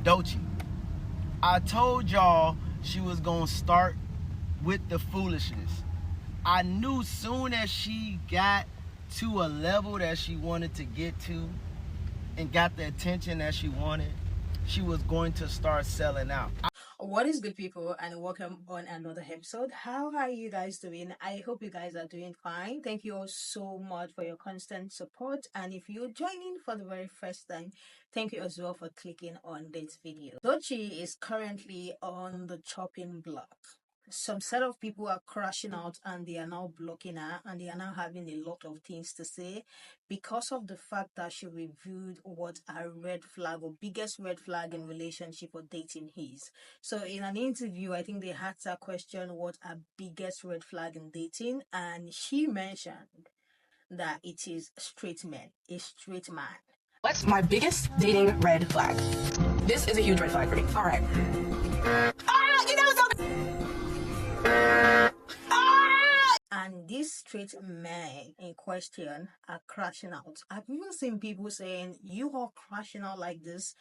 Doechii. I told y'all she was gonna start with the foolishness. I knew soon as she got to a level that she wanted to get to and got the attention that she wanted, she was going to start selling out. What is good, people, and welcome on another episode. How are you guys doing? I hope you guys are doing fine. Thank you all so much for your constant support. And if you're joining for the very first time, thank you as well for clicking on this video. Doechii is currently on the chopping block. Some set of people are crashing out and they are now blocking her and they are now having a lot of things to say because of the fact that she revealed what her red flag or biggest red flag in relationship or dating is. So in an interview, I think they had her question what her biggest red flag in dating, and she mentioned that it is straight men, a straight man. What's my biggest dating red flag? This is a huge red flag for me. All right. And these straight men in question are crashing out. I've even seen people saying, you all crashing out like this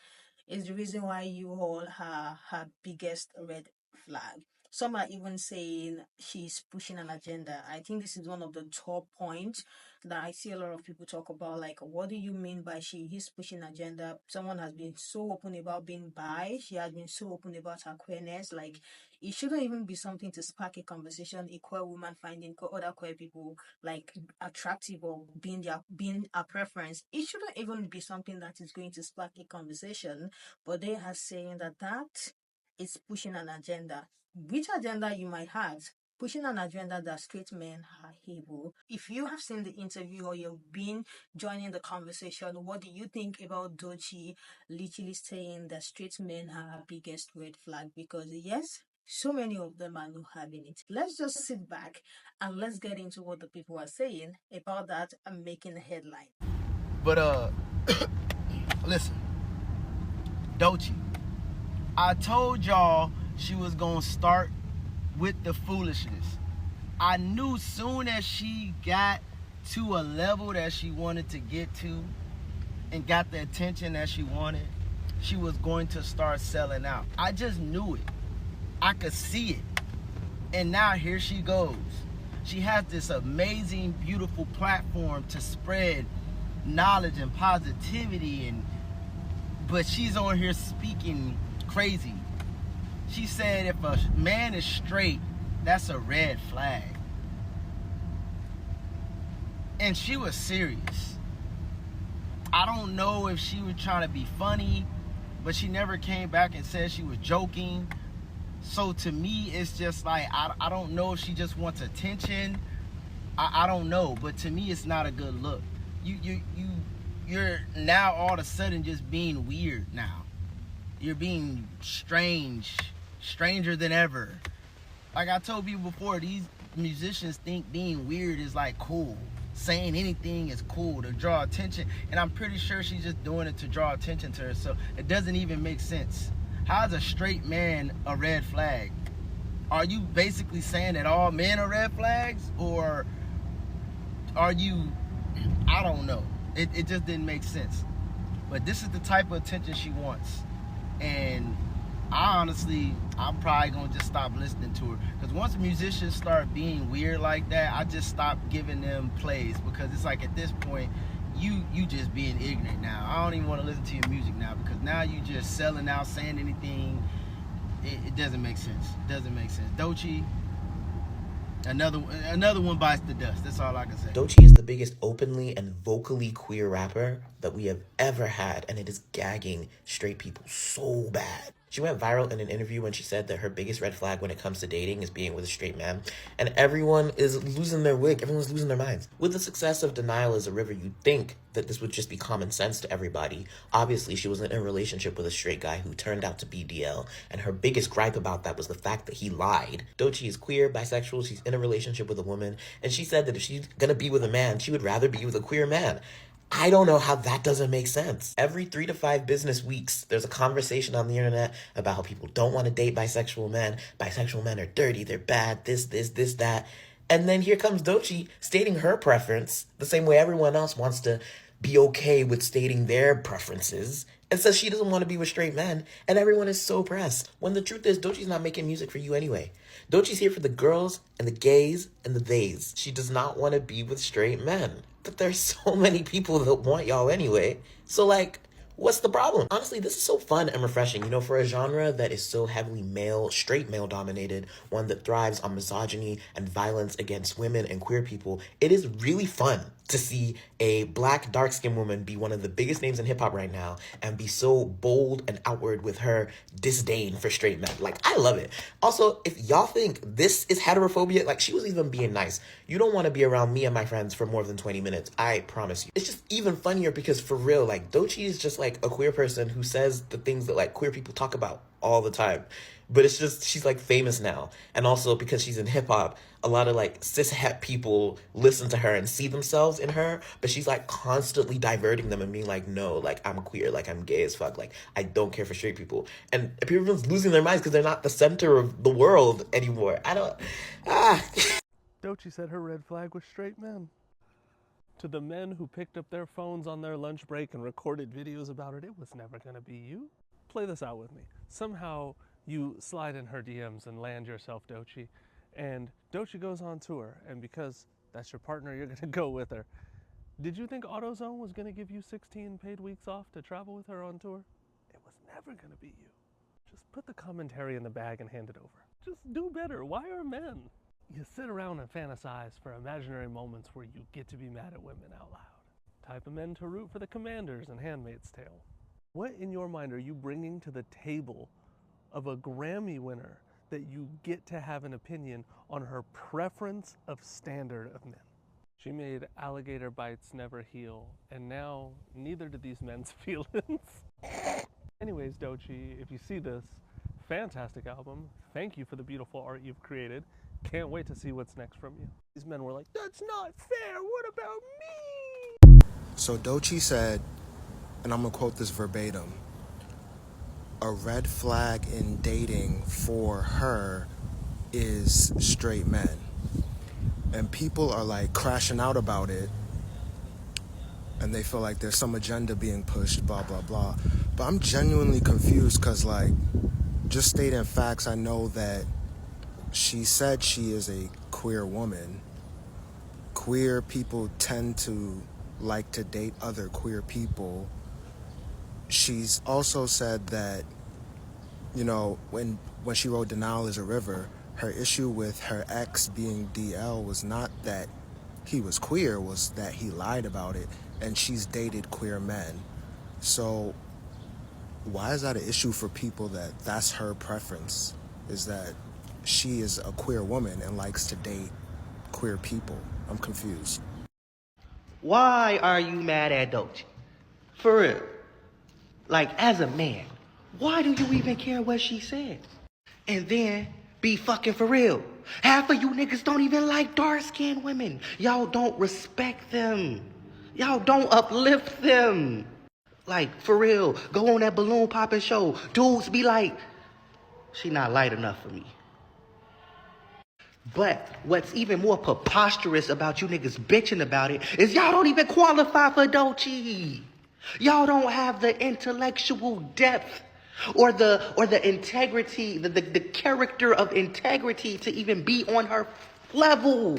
is the reason why you all are her biggest red flag. Some are even saying she's pushing an agenda. I think this is one of the top points that I see a lot of people talk about. Like, what do you mean by she is pushing agenda? Someone has been so open about being bi. She has been so open about her queerness. Like, it shouldn't even be something to spark a conversation. A queer woman finding other queer people like attractive or being a preference. It shouldn't even be something that is going to spark a conversation. But they are saying that is pushing an agenda. Which agenda you might have? Pushing an agenda that straight men are able. If you have seen the interview or you've been joining the conversation, what do you think about Doechii literally saying that straight men are her biggest red flag? Because yes, so many of them are not having it. Let's just sit back and let's get into what the people are saying about that and making a headline. But listen, Doechii. I told y'all she was gonna start with the foolishness. I knew soon as she got to a level that she wanted to get to and got the attention that she wanted, she was going to start selling out. I just knew it. I could see it. And now here she goes. She has this amazing, beautiful platform to spread knowledge and positivity, but she's on here speaking crazy. She said if a man is straight, that's a red flag. And she was serious. I don't know if she was trying to be funny, but she never came back and said she was joking. So to me, it's just like, I don't know if she just wants attention. I don't know, but to me, it's not a good look. You're now all of a sudden just being weird now. You're being stranger than ever. Like I told people before, these musicians think being weird is like cool. Saying anything is cool to draw attention, and I'm pretty sure she's just doing it to draw attention to herself. It doesn't even make sense. How is a straight man a red flag? Are you basically saying that all men are red flags? Or are you, I don't know. It just didn't make sense. But this is the type of attention she wants. And I'm probably going to just stop listening to her. Because once musicians start being weird like that, I just stop giving them plays. Because it's like at this point, you just being ignorant now. I don't even want to listen to your music now. Because now you just selling out, saying anything. It doesn't make sense. It doesn't make sense. Doechii, another one bites the dust. That's all I can say. Doechii is the biggest openly and vocally queer rapper that we have ever had, and it is gagging straight people so bad. She went viral in an interview when she said that her biggest red flag when it comes to dating is being with a straight man, and everyone is losing their wig. Everyone's losing their minds. With the success of Denial is a River, you'd think that this would just be common sense to everybody. Obviously, she was in a relationship with a straight guy who turned out to be DL, and her biggest gripe about that was the fact that he lied. Doechii is queer, bisexual, she's in a relationship with a woman, and she said that if she's gonna be with a man, she would rather be with a queer man. I don't know how that doesn't make sense. Every 3 to 5 business weeks, there's a conversation on the internet about how people don't want to date bisexual men. Bisexual men are dirty, they're bad, this, that. And then here comes Doechii stating her preference the same way everyone else wants to be okay with stating their preferences. and says she doesn't want to be with straight men, and everyone is so pressed. When the truth is, Doechii's not making music for you anyway. Doechii's here for the girls and the gays and the theys. She does not want to be with straight men. But there's so many people that want y'all anyway. So like, what's the problem? Honestly, this is so fun and refreshing. You know, for a genre that is so heavily straight male dominated, one that thrives on misogyny and violence against women and queer people, it is really fun to see a black dark-skinned woman be one of the biggest names in hip-hop right now and be so bold and outward with her disdain for straight men. Like, I love it. Also, if y'all think this is heterophobia, like, she was even being nice. You don't want to be around me and my friends for more than 20 minutes. I promise you. It's just even funnier because, for real, like, Doechii is just like a queer person who says the things that like queer people talk about all the time. But it's just, she's like famous now. And also because she's in hip hop, a lot of like cis het people listen to her and see themselves in her, but she's like constantly diverting them and being like, no, like I'm queer, like I'm gay as fuck, like I don't care for straight people. And everyone's losing their minds because they're not the center of the world anymore. Doechii said her red flag was straight men. To the men who picked up their phones on their lunch break and recorded videos about it was never gonna be you. Play this out with me. Somehow you slide in her DMs and land yourself Doechii, and Doechii goes on tour, and because that's your partner, you're gonna go with her. Did you think AutoZone was gonna give you 16 paid weeks off to travel with her on tour? It was never gonna be you. Just put the commentary in the bag and hand it over. Just do better. Why are men? You sit around and fantasize for imaginary moments where you get to be mad at women out loud. Type of men to root for the Commanders and Handmaid's Tale. What in your mind are you bringing to the table of a Grammy winner that you get to have an opinion on her preference of standard of men? She made Alligator Bites Never Heal, and now neither do these men's feelings. Anyways, Doechii, if you see this, fantastic album. Thank you for the beautiful art you've created. Can't wait to see what's next from you. These men were like, that's not fair, what about me? So Doechii said, and I'm gonna quote this verbatim, a red flag in dating for her is straight men. And people are like crashing out about it, and they feel like there's some agenda being pushed, blah, blah, blah. But I'm genuinely confused because, like, just stating facts, I know that she said she is a queer woman. Queer people tend to like to date other queer people. She's also said that, you know, when she wrote Denial is a River, her issue with her ex being DL was not that he was queer, was that he lied about it, and she's dated queer men. So why is that an issue for people that that's her preference, is that she is a queer woman and likes to date queer people? I'm confused. Why are you mad at Doechii? For real. Like, as a man, why do you even care what she said? And then, be fucking for real. Half of you niggas don't even like dark-skinned women. Y'all don't respect them. Y'all don't uplift them. Like, for real, go on that balloon popping show. Dudes be like, she not light enough for me. But what's even more preposterous about you niggas bitching about it is y'all don't even qualify for Doechii. Y'all don't have the intellectual depth or the integrity, the character of integrity to even be on her level.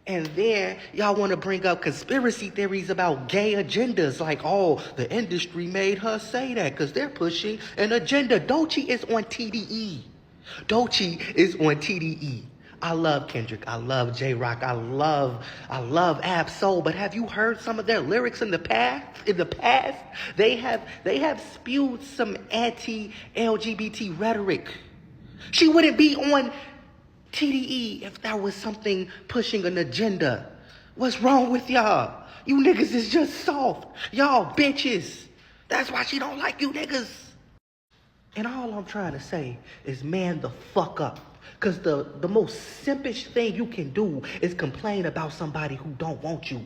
And then y'all want to bring up conspiracy theories about gay agendas, like, oh, the industry made her say that because they're pushing an agenda. Doechii is on TDE. Doechii is on TDE. I love Kendrick. I love J-Rock. I love Ab Soul. But have you heard some of their lyrics in the past? They have spewed some anti-LGBT rhetoric. She wouldn't be on TDE if that was something pushing an agenda. What's wrong with y'all? You niggas is just soft. Y'all bitches. That's why she don't like you niggas. And all I'm trying to say is man the fuck up. Because the most simpish thing you can do is complain about somebody who don't want you.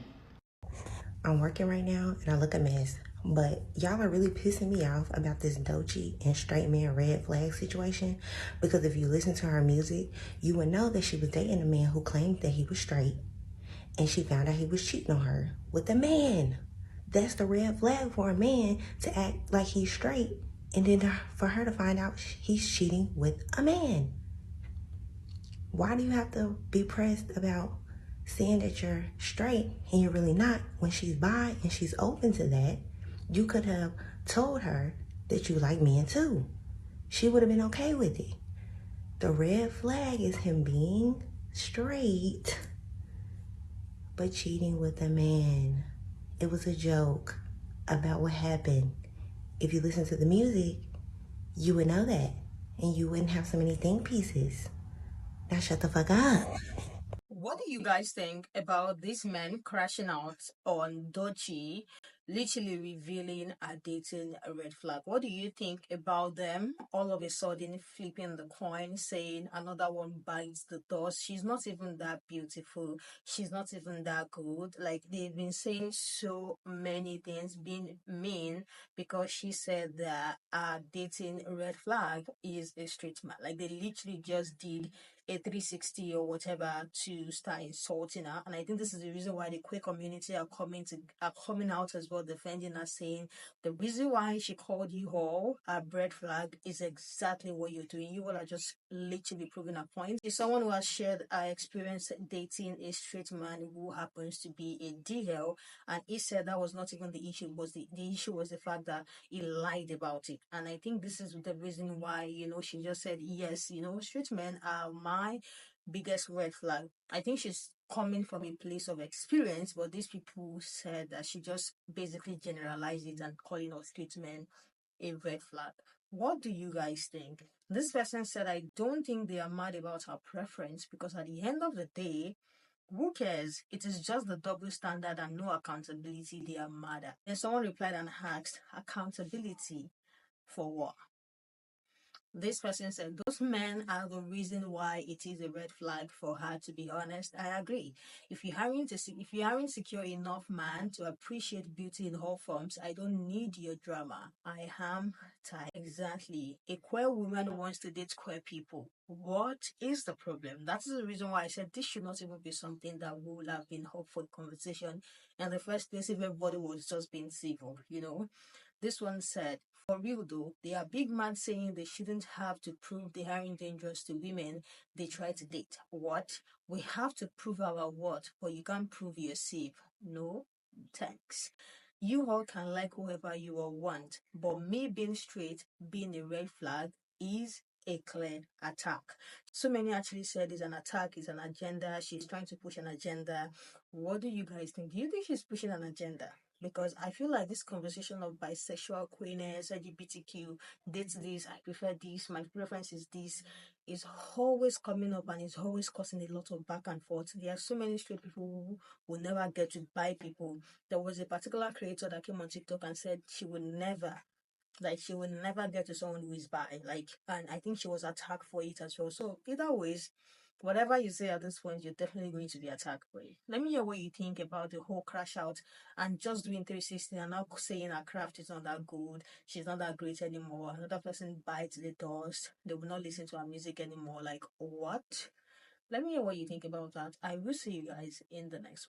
I'm working right now and I look a mess. But y'all are really pissing me off about this Doechii and straight man red flag situation. Because if you listen to her music, you would know that she was dating a man who claimed that he was straight. And she found out he was cheating on her with a man. That's the red flag for a man to act like he's straight and then for her to find out he's cheating with a man. Why do you have to be pressed about saying that you're straight and you're really not when she's bi and she's open to that? You could have told her that you like men too. She would have been okay with it. The red flag is him being straight but cheating with a man. It was a joke about what happened. If you listen to the music, you would know that and you wouldn't have so many think pieces. Now shut the fuck up. What do you guys think about this man crashing out on Doechii, literally revealing a dating a red flag? What do you think about them all of a sudden flipping the coin, saying another one bites the dust? She's not even that beautiful. She's not even that good. Like they've been saying so many things, being mean because she said that dating a red flag is a straight man. Like they literally just did a 360 or whatever to start insulting her. And I think this is the reason why the queer community are coming out as well, defending her, saying the reason why she called you all a red flag is exactly what you're doing. You all are just literally proving a point. Is someone who has shared her experience dating a straight man who happens to be a DL, and he said that was not even the issue. Was the issue was the fact that he lied about it. And I think this is the reason why, she just said, yes, straight men are my biggest red flag. I think she's coming from a place of experience, but these people said that she just basically generalized it and calling us straight men a red flag. What do you guys think? This person said, I don't think they are mad about her preference because at the end of the day, who cares? It is just the double standard and no accountability they are mad at. Then someone replied and asked, accountability for what? This person said, those men are the reason why it is a red flag for her, to be honest. I agree. If you aren't secure enough man to appreciate beauty in all forms, I don't need your drama. I am tired. Exactly. A queer woman wants to date queer people. What is the problem? That is the reason why I said this should not even be something that would have been up for conversation in the first place if everybody was just being civil. This one said, for real though, they are big man saying they shouldn't have to prove they aren't dangerous to women they try to date. What? We have to prove our what, but you can't prove you're safe. No, thanks. You all can like whoever you all want, but me being straight, being a red flag, is a clear attack. So many actually said it's an attack, it's an agenda, she's trying to push an agenda. What do you guys think? Do you think she's pushing an agenda? Because I feel like this conversation of bisexual, queerness, LGBTQ, date this, I prefer this, my preference is this, is always coming up and is always causing a lot of back and forth. There are so many straight people who will never get to buy people. There was a particular creator that came on TikTok and said she would never get to someone who is bi. And I think she was attacked for it as well. So either ways, whatever you say at this point, you're definitely going to be attacked for it. Let me hear what you think about the whole crash out and just doing 360 and not saying her craft is not that good, she's not that great anymore. Another person bites the dust, they will not listen to her music anymore. Like what? Let me hear what you think about that. I will see you guys in the next one.